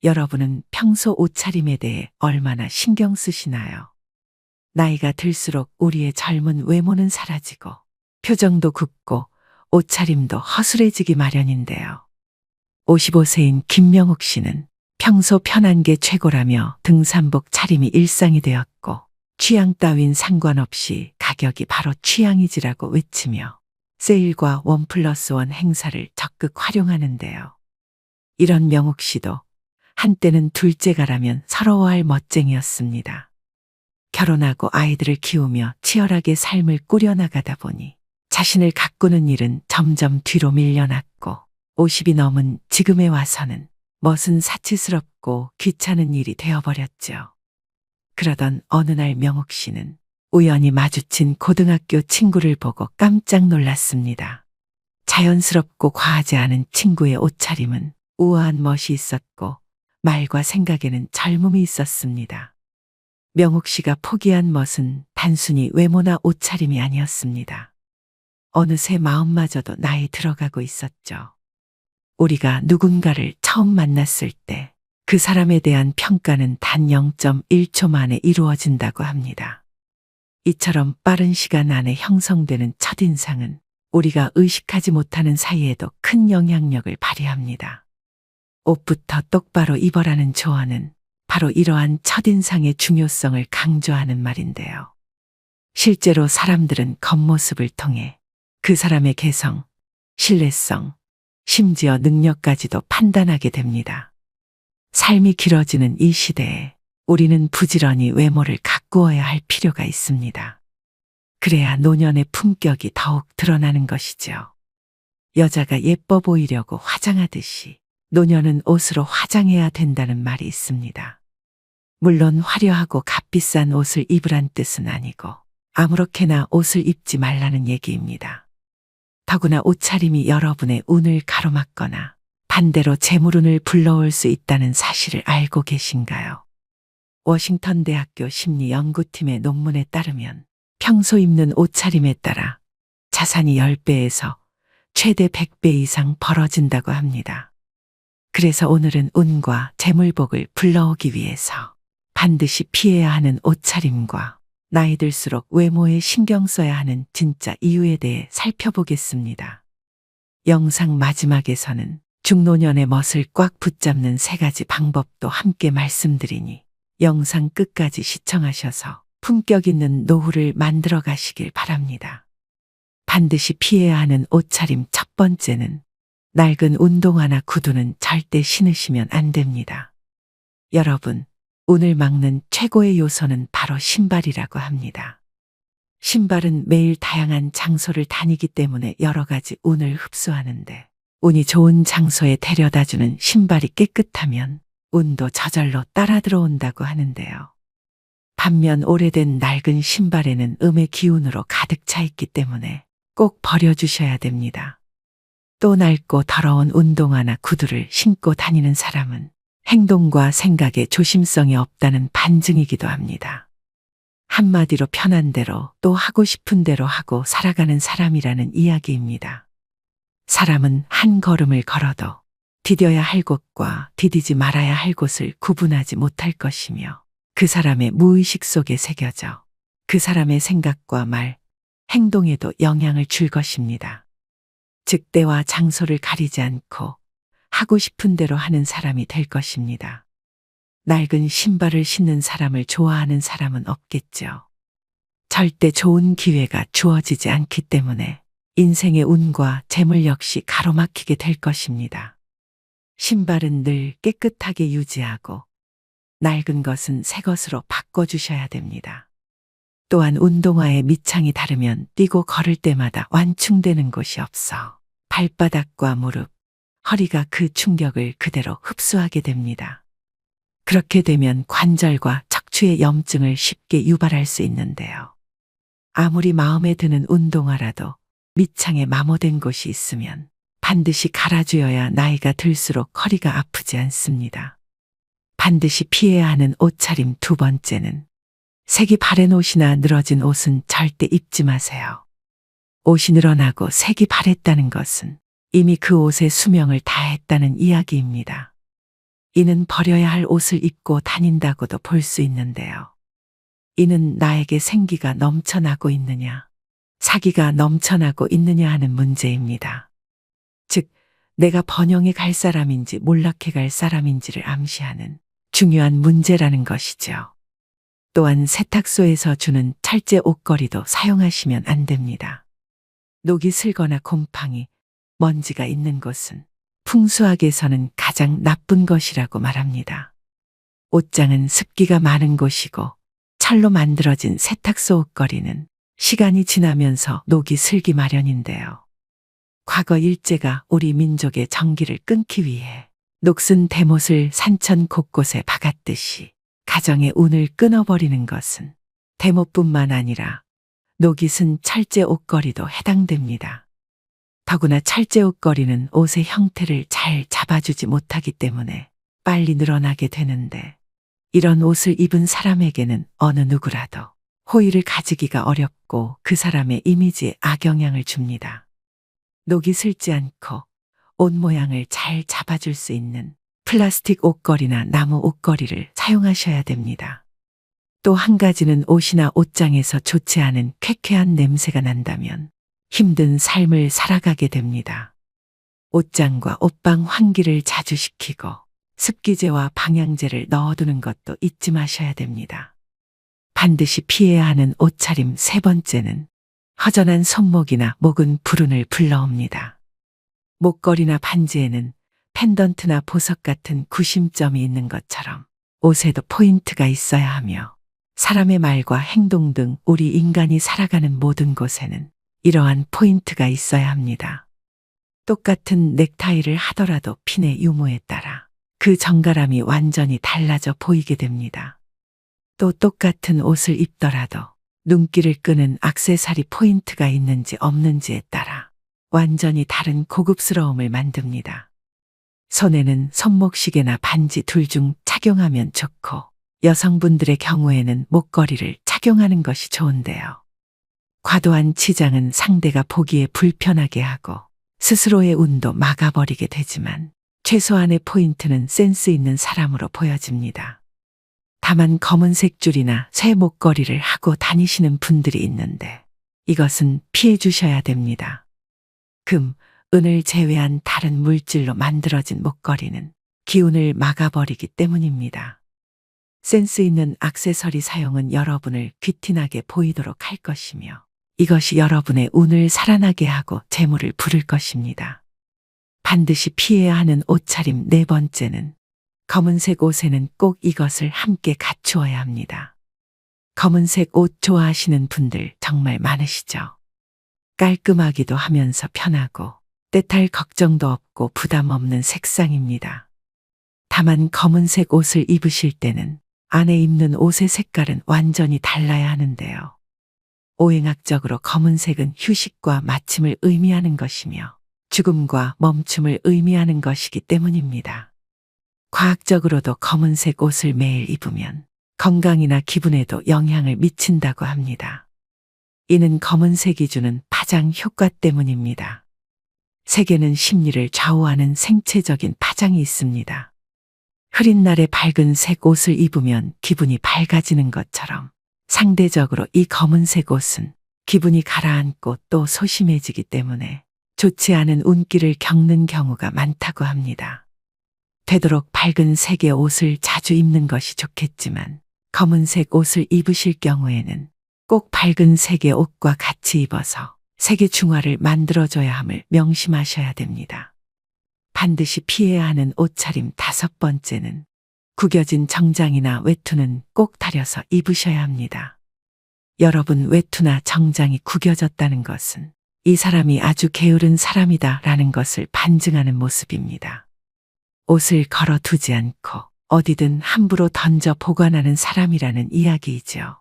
여러분은 평소 옷차림에 대해 얼마나 신경 쓰시나요? 나이가 들수록 우리의 젊은 외모는 사라지고 표정도 굽고 옷차림도 허술해지기 마련인데요. 55세인 김명욱 씨는 평소 편한 게 최고라며 등산복 차림이 일상이 되었고 취향 따윈 상관없이 가격이 바로 취향이지라고 외치며 세일과 1+1 행사를 적극 활용하는데요. 이런 명욱 씨도 한때는 둘째가라면 서러워할 멋쟁이였습니다. 결혼하고 아이들을 키우며 치열하게 삶을 꾸려나가다 보니 자신을 가꾸는 일은 점점 뒤로 밀려났고 50이 넘은 지금에 와서는 멋은 사치스럽고 귀찮은 일이 되어버렸죠. 그러던 어느 날 명욱 씨는 우연히 마주친 고등학교 친구를 보고 깜짝 놀랐습니다. 자연스럽고 과하지 않은 친구의 옷차림은 우아한 멋이 있었고 말과 생각에는 젊음이 있었습니다. 명욱 씨가 포기한 멋은 단순히 외모나 옷차림이 아니었습니다. 어느새 마음마저도 나이 들어가고 있었죠. 우리가 누군가를 처음 만났을 때 그 사람에 대한 평가는 단 0.1초 만에 이루어진다고 합니다. 이처럼 빠른 시간 안에 형성되는 첫인상은 우리가 의식하지 못하는 사이에도 큰 영향력을 발휘합니다. 옷부터 똑바로 입어라는 조언은 바로 이러한 첫인상의 중요성을 강조하는 말인데요. 실제로 사람들은 겉모습을 통해 그 사람의 개성, 신뢰성, 심지어 능력까지도 판단하게 됩니다. 삶이 길어지는 이 시대에 우리는 부지런히 외모를 가꾸어야 할 필요가 있습니다. 그래야 노년의 품격이 더욱 드러나는 것이죠. 여자가 예뻐 보이려고 화장하듯이 노년은 옷으로 화장해야 된다는 말이 있습니다. 물론 화려하고 값비싼 옷을 입으란 뜻은 아니고 아무렇게나 옷을 입지 말라는 얘기입니다. 더구나 옷차림이 여러분의 운을 가로막거나 반대로 재물운을 불러올 수 있다는 사실을 알고 계신가요? 워싱턴 대학교 심리연구팀의 논문에 따르면 평소 입는 옷차림에 따라 자산이 10배에서 최대 100배 이상 벌어진다고 합니다. 그래서 오늘은 운과 재물복을 불러오기 위해서 반드시 피해야 하는 옷차림과 나이 들수록 외모에 신경 써야 하는 진짜 이유에 대해 살펴보겠습니다. 영상 마지막에서는 중노년의 멋을 꽉 붙잡는 3가지 방법도 함께 말씀드리니 영상 끝까지 시청하셔서 품격 있는 노후를 만들어 가시길 바랍니다. 반드시 피해야 하는 옷차림 첫 번째는 낡은 운동화나 구두는 절대 신으시면 안 됩니다. 여러분, 운을 막는 최고의 요소는 바로 신발이라고 합니다. 신발은 매일 다양한 장소를 다니기 때문에 여러 가지 운을 흡수하는데 운이 좋은 장소에 데려다주는 신발이 깨끗하면 운도 저절로 따라 들어온다고 하는데요. 반면 오래된 낡은 신발에는 음의 기운으로 가득 차 있기 때문에 꼭 버려주셔야 됩니다. 또 낡고 더러운 운동화나 구두를 신고 다니는 사람은 행동과 생각에 조심성이 없다는 반증이기도 합니다. 한마디로 편한 대로 또 하고 싶은 대로 하고 살아가는 사람이라는 이야기입니다. 사람은 한 걸음을 걸어도 디뎌야 할 곳과 디디지 말아야 할 곳을 구분하지 못할 것이며 그 사람의 무의식 속에 새겨져 그 사람의 생각과 말, 행동에도 영향을 줄 것입니다. 즉 때와 장소를 가리지 않고 하고 싶은 대로 하는 사람이 될 것입니다. 낡은 신발을 신는 사람을 좋아하는 사람은 없겠죠. 절대 좋은 기회가 주어지지 않기 때문에 인생의 운과 재물 역시 가로막히게 될 것입니다. 신발은 늘 깨끗하게 유지하고 낡은 것은 새 것으로 바꿔주셔야 됩니다. 또한 운동화의 밑창이 다르면 뛰고 걸을 때마다 완충되는 곳이 없어 발바닥과 무릎, 허리가 그 충격을 그대로 흡수하게 됩니다. 그렇게 되면 관절과 척추의 염증을 쉽게 유발할 수 있는데요. 아무리 마음에 드는 운동화라도 밑창에 마모된 곳이 있으면 반드시 갈아주어야 나이가 들수록 허리가 아프지 않습니다. 반드시 피해야 하는 옷차림 두 번째는 색이 바랜 옷이나 늘어진 옷은 절대 입지 마세요. 옷이 늘어나고 색이 바랬다는 것은 이미 그 옷의 수명을 다했다는 이야기입니다. 이는 버려야 할 옷을 입고 다닌다고도 볼 수 있는데요. 이는 나에게 생기가 넘쳐나고 있느냐, 사기가 넘쳐나고 있느냐 하는 문제입니다. 즉, 내가 번영해 갈 사람인지 몰락해 갈 사람인지를 암시하는 중요한 문제라는 것이죠. 또한 세탁소에서 주는 철제 옷걸이도 사용하시면 안 됩니다. 녹이 슬거나 곰팡이, 먼지가 있는 곳은 풍수학에서는 가장 나쁜 것이라고 말합니다. 옷장은 습기가 많은 곳이고 철로 만들어진 세탁소 옷걸이는 시간이 지나면서 녹이 슬기 마련인데요. 과거 일제가 우리 민족의 정기를 끊기 위해 녹슨 대못을 산천 곳곳에 박았듯이 가정의 운을 끊어버리는 것은 대못뿐만 아니라 녹이 쓴 철제 옷걸이도 해당됩니다. 더구나 철제 옷걸이는 옷의 형태를 잘 잡아주지 못하기 때문에 빨리 늘어나게 되는데, 이런 옷을 입은 사람에게는 어느 누구라도 호의를 가지기가 어렵고 그 사람의 이미지에 악영향을 줍니다. 녹이 슬지 않고 옷 모양을 잘 잡아줄 수 있는 플라스틱 옷걸이나 나무 옷걸이를 사용하셔야 됩니다. 또 한 가지는 옷이나 옷장에서 좋지 않은 쾌쾌한 냄새가 난다면 힘든 삶을 살아가게 됩니다. 옷장과 옷방 환기를 자주 시키고 습기제와 방향제를 넣어두는 것도 잊지 마셔야 됩니다. 반드시 피해야 하는 옷차림 세 번째는 허전한 손목이나 목은 불운을 불러옵니다. 목걸이나 반지에는 펜던트나 보석 같은 구심점이 있는 것처럼 옷에도 포인트가 있어야 하며, 사람의 말과 행동 등 우리 인간이 살아가는 모든 곳에는 이러한 포인트가 있어야 합니다. 똑같은 넥타이를 하더라도 핀의 유무에 따라 그 정갈함이 완전히 달라져 보이게 됩니다. 또 똑같은 옷을 입더라도 눈길을 끄는 액세서리 포인트가 있는지 없는지에 따라 완전히 다른 고급스러움을 만듭니다. 손에는 손목시계나 반지 둘 중 착용하면 좋고, 여성분들의 경우에는 목걸이를 착용하는 것이 좋은데요. 과도한 치장은 상대가 보기에 불편하게 하고 스스로의 운도 막아버리게 되지만, 최소한의 포인트는 센스 있는 사람으로 보여집니다. 다만 검은색 줄이나 쇠 목걸이를 하고 다니시는 분들이 있는데 이것은 피해 주셔야 됩니다. 금, 은을 제외한 다른 물질로 만들어진 목걸이는 기운을 막아버리기 때문입니다. 센스 있는 액세서리 사용은 여러분을 귀티나게 보이도록 할 것이며, 이것이 여러분의 운을 살아나게 하고 재물을 부를 것입니다. 반드시 피해야 하는 옷차림 네 번째는 검은색 옷에는 꼭 이것을 함께 갖추어야 합니다. 검은색 옷 좋아하시는 분들 정말 많으시죠? 깔끔하기도 하면서 편하고 때탈 걱정도 없고 부담 없는 색상입니다. 다만 검은색 옷을 입으실 때는 안에 입는 옷의 색깔은 완전히 달라야 하는데요. 오행학적으로 검은색은 휴식과 마침을 의미하는 것이며 죽음과 멈춤을 의미하는 것이기 때문입니다. 과학적으로도 검은색 옷을 매일 입으면 건강이나 기분에도 영향을 미친다고 합니다. 이는 검은색이 주는 파장 효과 때문입니다. 색에는 심리를 좌우하는 생체적인 파장이 있습니다. 흐린 날에 밝은 색 옷을 입으면 기분이 밝아지는 것처럼, 상대적으로 이 검은색 옷은 기분이 가라앉고 또 소심해지기 때문에 좋지 않은 운기를 겪는 경우가 많다고 합니다. 되도록 밝은 색의 옷을 자주 입는 것이 좋겠지만, 검은색 옷을 입으실 경우에는 꼭 밝은 색의 옷과 같이 입어서 색의 중화를 만들어줘야 함을 명심하셔야 됩니다. 반드시 피해야 하는 옷차림 다섯 번째는 구겨진 정장이나 외투는 꼭 다려서 입으셔야 합니다. 여러분 외투나 정장이 구겨졌다는 것은 이 사람이 아주 게으른 사람이다 라는 것을 반증하는 모습입니다. 옷을 걸어두지 않고 어디든 함부로 던져 보관하는 사람이라는 이야기이죠.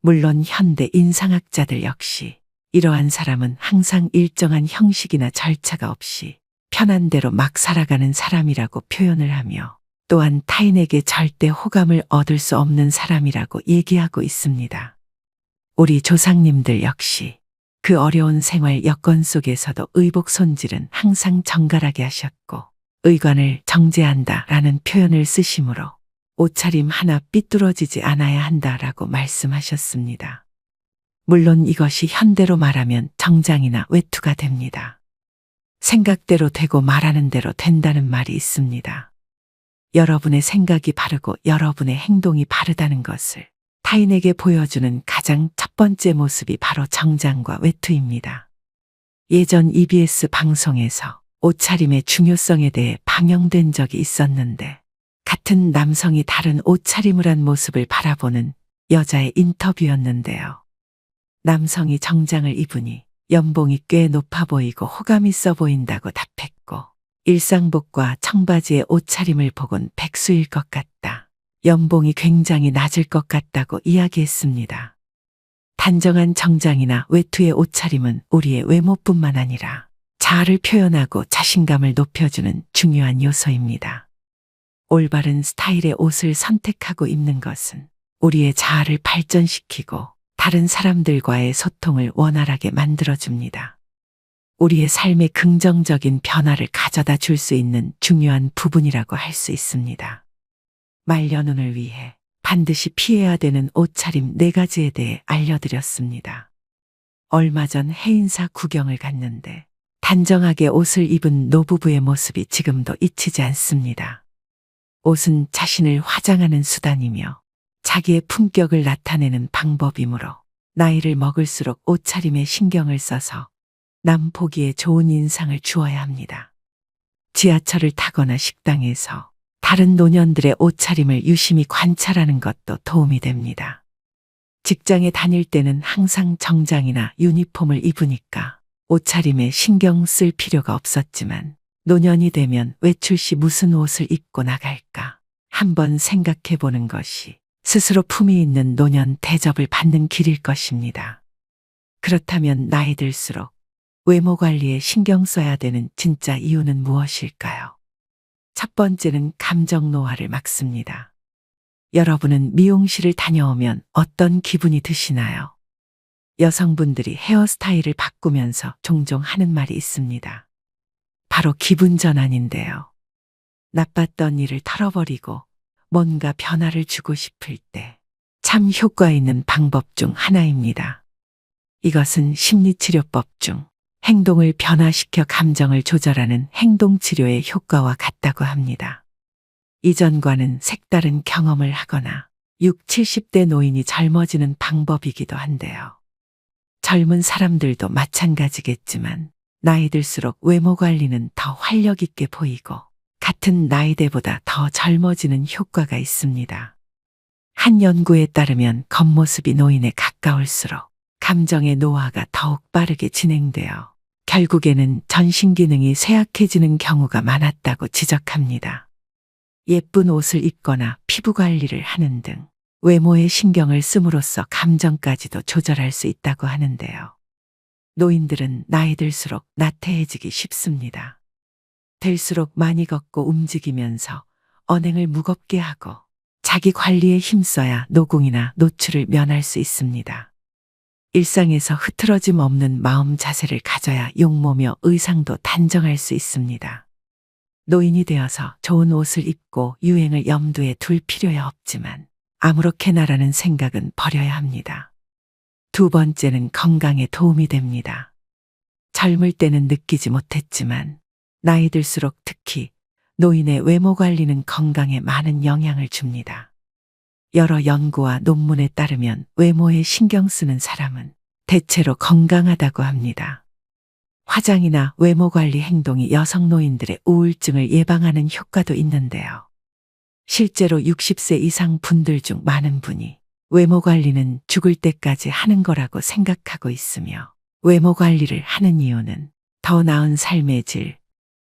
물론 현대 인상학자들 역시 이러한 사람은 항상 일정한 형식이나 절차가 없이 편한 대로 막 살아가는 사람이라고 표현을 하며, 또한 타인에게 절대 호감을 얻을 수 없는 사람이라고 얘기하고 있습니다. 우리 조상님들 역시 그 어려운 생활 여건 속에서도 의복 손질은 항상 정갈하게 하셨고, 의관을 정제한다라는 표현을 쓰시므로 옷차림 하나 삐뚤어지지 않아야 한다라고 말씀하셨습니다. 물론 이것이 현대로 말하면 정장이나 외투가 됩니다. 생각대로 되고 말하는 대로 된다는 말이 있습니다. 여러분의 생각이 바르고 여러분의 행동이 바르다는 것을 타인에게 보여주는 가장 첫 번째 모습이 바로 정장과 외투입니다. 예전 EBS 방송에서 옷차림의 중요성에 대해 방영된 적이 있었는데 같은 남성이 다른 옷차림을 한 모습을 바라보는 여자의 인터뷰였는데요. 남성이 정장을 입으니 연봉이 꽤 높아 보이고 호감 있어 보인다고 답했고 일상복과 청바지의 옷차림을 보곤 백수일 것 같다. 연봉이 굉장히 낮을 것 같다고 이야기했습니다. 단정한 정장이나 외투의 옷차림은 우리의 외모뿐만 아니라 자아를 표현하고 자신감을 높여주는 중요한 요소입니다. 올바른 스타일의 옷을 선택하고 입는 것은 우리의 자아를 발전시키고 다른 사람들과의 소통을 원활하게 만들어줍니다. 우리의 삶에 긍정적인 변화를 가져다 줄 수 있는 중요한 부분이라고 할 수 있습니다. 말년운을 위해 반드시 피해야 되는 옷차림 4가지에 대해 알려드렸습니다. 얼마 전 해인사 구경을 갔는데 단정하게 옷을 입은 노부부의 모습이 지금도 잊히지 않습니다. 옷은 자신을 화장하는 수단이며 자기의 품격을 나타내는 방법이므로 나이를 먹을수록 옷차림에 신경을 써서 남 보기에 좋은 인상을 주어야 합니다. 지하철을 타거나 식당에서 다른 노년들의 옷차림을 유심히 관찰하는 것도 도움이 됩니다. 직장에 다닐 때는 항상 정장이나 유니폼을 입으니까 옷차림에 신경 쓸 필요가 없었지만 노년이 되면 외출 시 무슨 옷을 입고 나갈까 한번 생각해 보는 것이 스스로 품위 있는 노년 대접을 받는 길일 것입니다. 그렇다면 나이 들수록 외모 관리에 신경 써야 되는 진짜 이유는 무엇일까요? 첫 번째는 감정 노화를 막습니다. 여러분은 미용실을 다녀오면 어떤 기분이 드시나요? 여성분들이 헤어스타일을 바꾸면서 종종 하는 말이 있습니다. 바로 기분 전환인데요. 나빴던 일을 털어버리고 뭔가 변화를 주고 싶을 때 참 효과 있는 방법 중 하나입니다. 이것은 심리치료법 중 행동을 변화시켜 감정을 조절하는 행동치료의 효과와 같다고 합니다. 이전과는 색다른 경험을 하거나 6, 70대 노인이 젊어지는 방법이기도 한데요. 젊은 사람들도 마찬가지겠지만 나이 들수록 외모 관리는 더 활력 있게 보이고 같은 나이대보다 더 젊어지는 효과가 있습니다. 한 연구에 따르면 겉모습이 노인에 가까울수록 감정의 노화가 더욱 빠르게 진행되어 결국에는 전신 기능이 쇠약해지는 경우가 많았다고 지적합니다. 예쁜 옷을 입거나 피부 관리를 하는 등 외모에 신경을 씀으로써 감정까지도 조절할 수 있다고 하는데요. 노인들은 나이 들수록 나태해지기 쉽습니다. 될수록 많이 걷고 움직이면서 언행을 무겁게 하고 자기 관리에 힘써야 노공이나 노출을 면할 수 있습니다. 일상에서 흐트러짐 없는 마음 자세를 가져야 용모며 의상도 단정할 수 있습니다. 노인이 되어서 좋은 옷을 입고 유행을 염두에 둘 필요야 없지만 아무렇게나라는 생각은 버려야 합니다. 두 번째는 건강에 도움이 됩니다. 젊을 때는 느끼지 못했지만 나이 들수록 특히 노인의 외모 관리는 건강에 많은 영향을 줍니다. 여러 연구와 논문에 따르면 외모에 신경 쓰는 사람은 대체로 건강하다고 합니다. 화장이나 외모 관리 행동이 여성 노인들의 우울증을 예방하는 효과도 있는데요. 실제로 60세 이상 분들 중 많은 분이 외모 관리는 죽을 때까지 하는 거라고 생각하고 있으며 외모 관리를 하는 이유는 더 나은 삶의 질,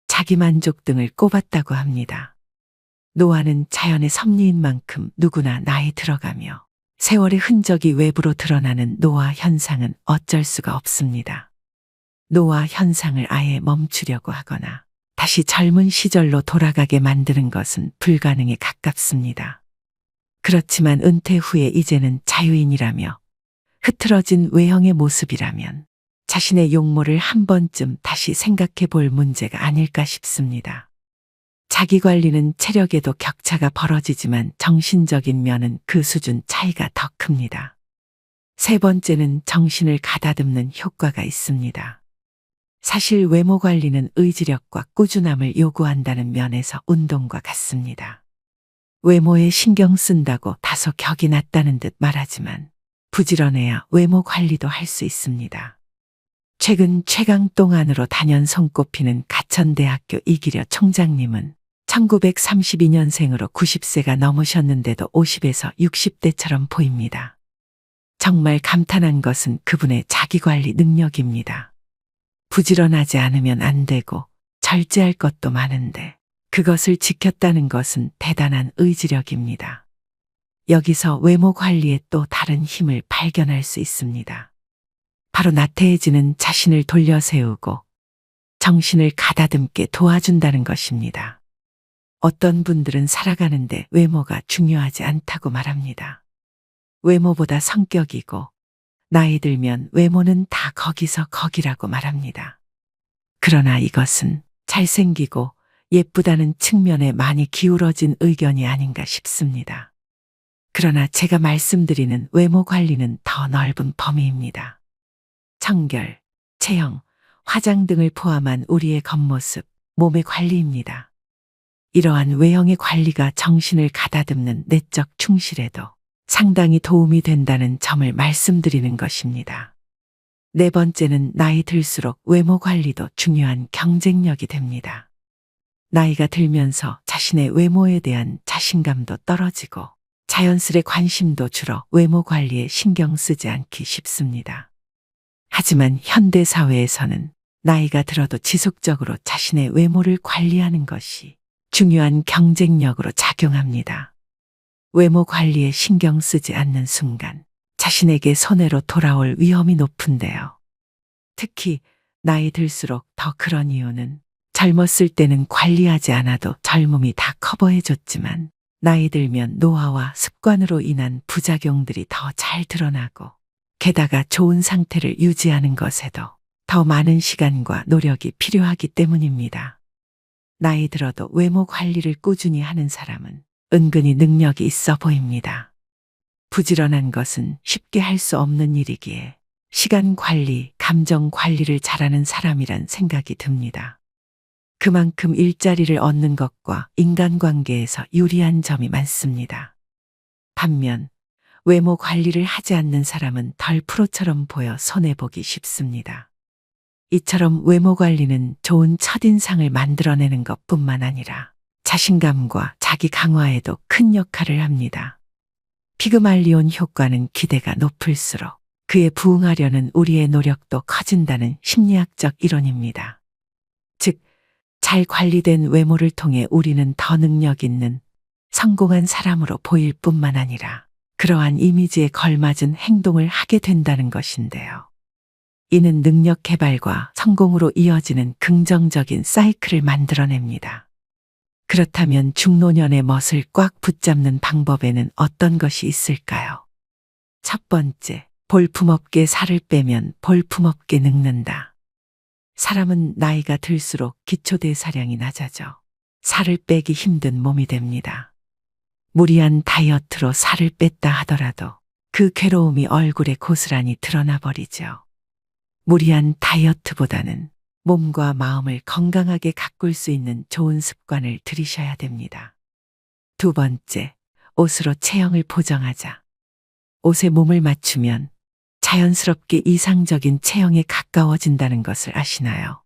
자기만족 등을 꼽았다고 합니다. 노화는 자연의 섭리인 만큼 누구나 나이 들어가며 세월의 흔적이 외부로 드러나는 노화 현상은 어쩔 수가 없습니다. 노화 현상을 아예 멈추려고 하거나 다시 젊은 시절로 돌아가게 만드는 것은 불가능에 가깝습니다. 그렇지만 은퇴 후에 이제는 자유인이라며 흐트러진 외형의 모습이라면 자신의 용모를 한 번쯤 다시 생각해 볼 문제가 아닐까 싶습니다. 자기 관리는 체력에도 격차가 벌어지지만 정신적인 면은 그 수준 차이가 더 큽니다. 세 번째는 정신을 가다듬는 효과가 있습니다. 사실 외모 관리는 의지력과 꾸준함을 요구한다는 면에서 운동과 같습니다. 외모에 신경 쓴다고 다소 격이 낮다는 듯 말하지만 부지런해야 외모 관리도 할 수 있습니다. 최근 최강동안으로 단연 손꼽히는 가천대학교 이기려 총장님은 1932년생으로 90세가 넘으셨는데도 50에서 60대처럼 보입니다. 정말 감탄한 것은 그분의 자기관리 능력입니다. 부지런하지 않으면 안 되고 절제할 것도 많은데 그것을 지켰다는 것은 대단한 의지력입니다. 여기서 외모 관리에 또 다른 힘을 발견할 수 있습니다. 바로 나태해지는 자신을 돌려세우고 정신을 가다듬게 도와준다는 것입니다. 어떤 분들은 살아가는데 외모가 중요하지 않다고 말합니다. 외모보다 성격이고 나이 들면 외모는 다 거기서 거기라고 말합니다. 그러나 이것은 잘생기고 예쁘다는 측면에 많이 기울어진 의견이 아닌가 싶습니다. 그러나 제가 말씀드리는 외모 관리는 더 넓은 범위입니다. 청결, 체형, 화장 등을 포함한 우리의 겉모습, 몸의 관리입니다. 이러한 외형의 관리가 정신을 가다듬는 내적 충실에도 상당히 도움이 된다는 점을 말씀드리는 것입니다. 네 번째는 나이 들수록 외모 관리도 중요한 경쟁력이 됩니다. 나이가 들면서 자신의 외모에 대한 자신감도 떨어지고 자연스레 관심도 줄어 외모 관리에 신경 쓰지 않기 쉽습니다. 하지만 현대 사회에서는 나이가 들어도 지속적으로 자신의 외모를 관리하는 것이 중요한 경쟁력으로 작용합니다. 외모 관리에 신경 쓰지 않는 순간 자신에게 손해로 돌아올 위험이 높은데요. 특히 나이 들수록 더 그런 이유는 젊었을 때는 관리하지 않아도 젊음이 다 커버해줬지만 나이 들면 노화와 습관으로 인한 부작용들이 더 잘 드러나고 게다가 좋은 상태를 유지하는 것에도 더 많은 시간과 노력이 필요하기 때문입니다. 나이 들어도 외모 관리를 꾸준히 하는 사람은 은근히 능력이 있어 보입니다. 부지런한 것은 쉽게 할 수 없는 일이기에 시간 관리, 감정 관리를 잘하는 사람이란 생각이 듭니다. 그만큼 일자리를 얻는 것과 인간관계에서 유리한 점이 많습니다. 반면 외모 관리를 하지 않는 사람은 덜 프로처럼 보여 손해보기 쉽습니다. 이처럼 외모 관리는 좋은 첫인상을 만들어내는 것뿐만 아니라 자신감과 자기 강화에도 큰 역할을 합니다. 피그말리온 효과는 기대가 높을수록 그에 부응하려는 우리의 노력도 커진다는 심리학적 이론입니다. 즉, 잘 관리된 외모를 통해 우리는 더 능력 있는 성공한 사람으로 보일 뿐만 아니라 그러한 이미지에 걸맞은 행동을 하게 된다는 것인데요. 이는 능력 개발과 성공으로 이어지는 긍정적인 사이클을 만들어냅니다. 그렇다면 중노년의 멋을 꽉 붙잡는 방법에는 어떤 것이 있을까요? 첫 번째, 볼품없게 살을 빼면 볼품없게 늙는다. 사람은 나이가 들수록 기초대사량이 낮아져 살을 빼기 힘든 몸이 됩니다. 무리한 다이어트로 살을 뺐다 하더라도 그 괴로움이 얼굴에 고스란히 드러나 버리죠. 무리한 다이어트보다는 몸과 마음을 건강하게 가꿀 수 있는 좋은 습관을 들이셔야 됩니다. 두 번째, 옷으로 체형을 보정하자. 옷에 몸을 맞추면 자연스럽게 이상적인 체형에 가까워진다는 것을 아시나요?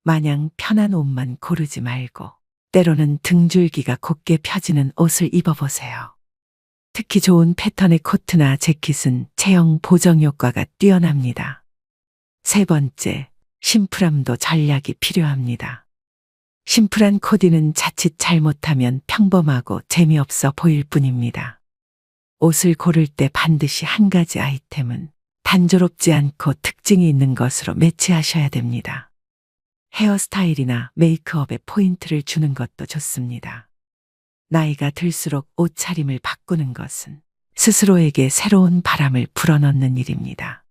마냥 편한 옷만 고르지 말고 때로는 등줄기가 곧게 펴지는 옷을 입어보세요. 특히 좋은 패턴의 코트나 재킷은 체형 보정 효과가 뛰어납니다. 세 번째, 심플함도 전략이 필요합니다. 심플한 코디는 자칫 잘못하면 평범하고 재미없어 보일 뿐입니다. 옷을 고를 때 반드시 한 가지 아이템은 단조롭지 않고 특징이 있는 것으로 매치하셔야 됩니다. 헤어스타일이나 메이크업에 포인트를 주는 것도 좋습니다. 나이가 들수록 옷차림을 바꾸는 것은 스스로에게 새로운 바람을 불어넣는 일입니다.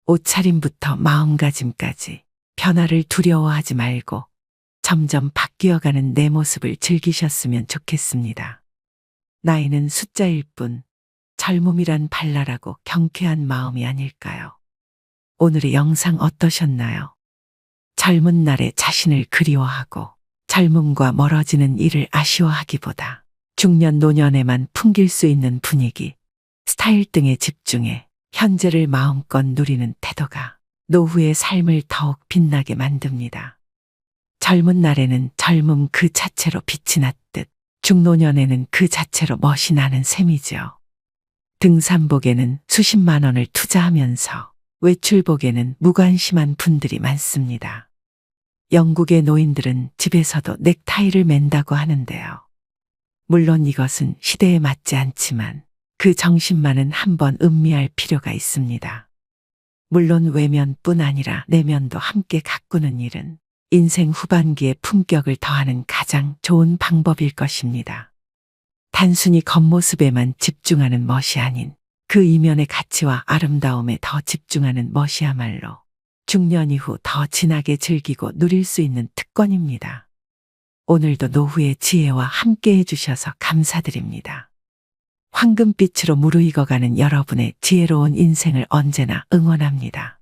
옷차림부터 마음가짐까지 변화를 두려워하지 말고 점점 바뀌어가는 내 모습을 즐기셨으면 좋겠습니다. 나이는 숫자일 뿐 젊음이란 발랄하고 경쾌한 마음이 아닐까요? 오늘의 영상 어떠셨나요? 젊은 날의 자신을 그리워하고 젊음과 멀어지는 일을 아쉬워하기보다 중년 노년에만 풍길 수 있는 분위기, 스타일 등에 집중해 현재를 마음껏 누리는 태도가 노후의 삶을 더욱 빛나게 만듭니다. 젊은 날에는 젊음 그 자체로 빛이 났듯 중노년에는 그 자체로 멋이 나는 셈이죠. 등산복에는 수십만 원을 투자하면서 외출복에는 무관심한 분들이 많습니다. 영국의 노인들은 집에서도 넥타이를 맨다고 하는데요. 물론 이것은 시대에 맞지 않지만 그 정신만은 한번 음미할 필요가 있습니다. 물론 외면뿐 아니라 내면도 함께 가꾸는 일은 인생 후반기에 품격을 더하는 가장 좋은 방법일 것입니다. 단순히 겉모습에만 집중하는 멋이 아닌 그 이면의 가치와 아름다움에 더 집중하는 멋이야말로 중년 이후 더 진하게 즐기고 누릴 수 있는 특권입니다. 오늘도 노후의 지혜와 함께 해주셔서 감사드립니다. 황금빛으로 무르익어가는 여러분의 지혜로운 인생을 언제나 응원합니다.